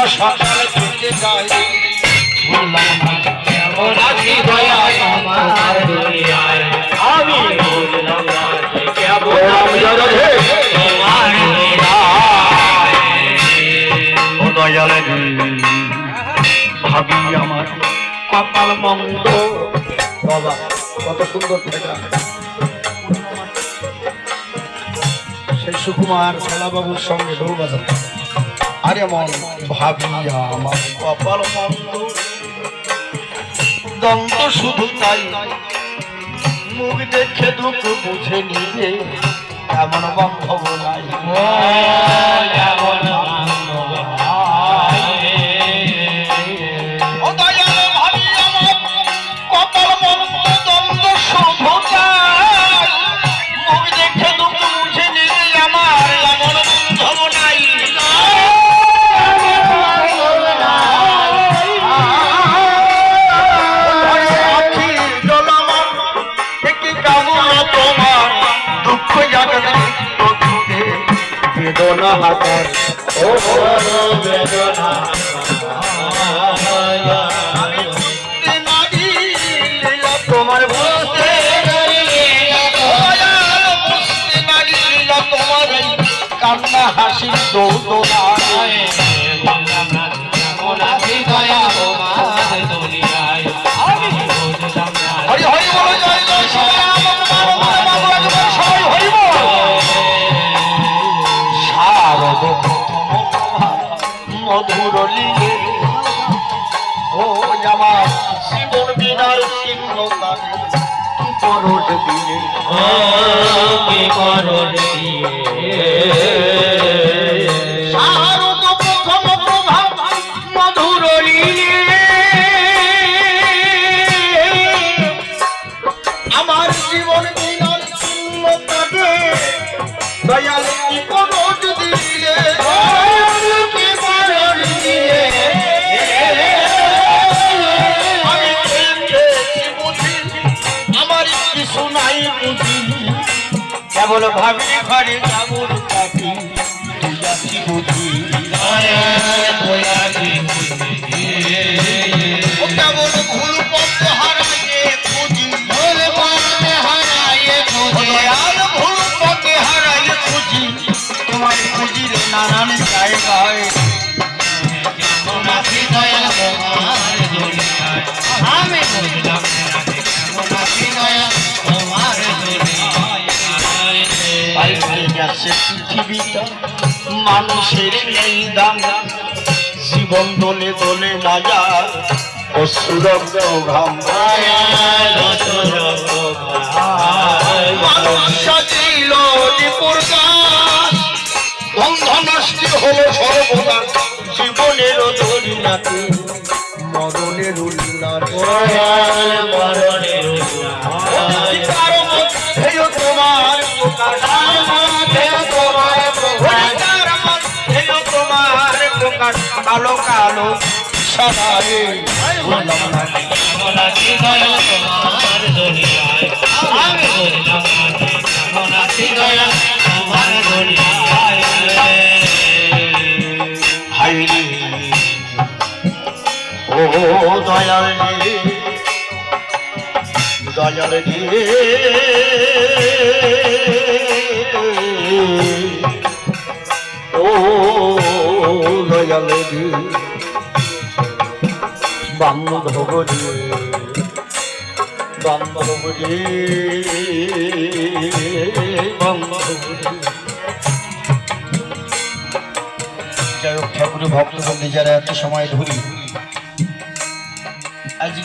সারা সকাল কেটে যায় ভুললাম না কেমন আছি দয়া তোমার দুনিয়ায় আমি বুঝলাম না কেমন আমি তোমার দুনিয়ায় ও দয়াল ভাবি আমার কপাল মন্দ বাবা কত সুন্দর ঠেকা সেই সুকুমার শালাবাবুর সঙ্গে ঢোল বাজাতো আরে মন ভাবিয়া আমার কপাল মন্দ দ্বন্দ্ব শুধু তাই মুখ দেখে দুঃখ বুঝে নিজে এমন বান্ধব নাই এমন বান্ধব ও দয়াল ভাবি আমার কপাল মন্দ দ্বন্দ্ব শুধু তাই মুখ দেখে দুঃখ বুঝে নিজে আমার এমন বান্ধব নাই বেদনা হাতার ও বেদনা তোমার বুঝতে তোমার কান্না হাসি দৌড়ায় হরি হরি বলো জয় জয় শ্রীরাম সবাই হরি বল মধুর লীলে ও আমার জীবন বিনার চিহ্ন করোট দিলে করোট দিয়ে শারদ প্রথম প্রভাব মধুর লীলে আমার জীবন বিনার চিহ্ন কাটে দয়াল কি করোট দিলে কেবল ভাবি ঘরে যাবর কাটি তুই বুঝি কেবল ভুল পথে হারাইয়ে খুঁজি ভুল পথে হারাইয়ে ভুল পথে হারাইয়ে খুঁজি তোমার খুঁজিলে নানান জায়গায় কেমন আছি দয়া তোমার দুনিয়ায় আমি বুঝলাম কেমন আছি দয়া তোমার দুনিয়ায় পৃথিবীটা মানুষের নেই দাম জীবন দোলে দোলে না যায় অসুরগ ঘাম সাজিল দীপুর গাছ বন্ধ নষ্টি হলো সর্বদা জীবনের দরিয়াতে মরণের উল্লাস মরণের তোমার কালো কালো সবাই বললাম না কেমন আছি দয়া তোমার দুনিয়ায় আমি বললাম না কেমন আছি দয়া তোমার দুনিয়ায় হাই রে ও দয়াল রে দয়াল রে ও দয়াল রে বান্ধব রে বান্ধব রে বান্ধব রে যাই হোক ঠাকুরের ভক্তবৃন্দ যারা এত সময় ধরি আজকে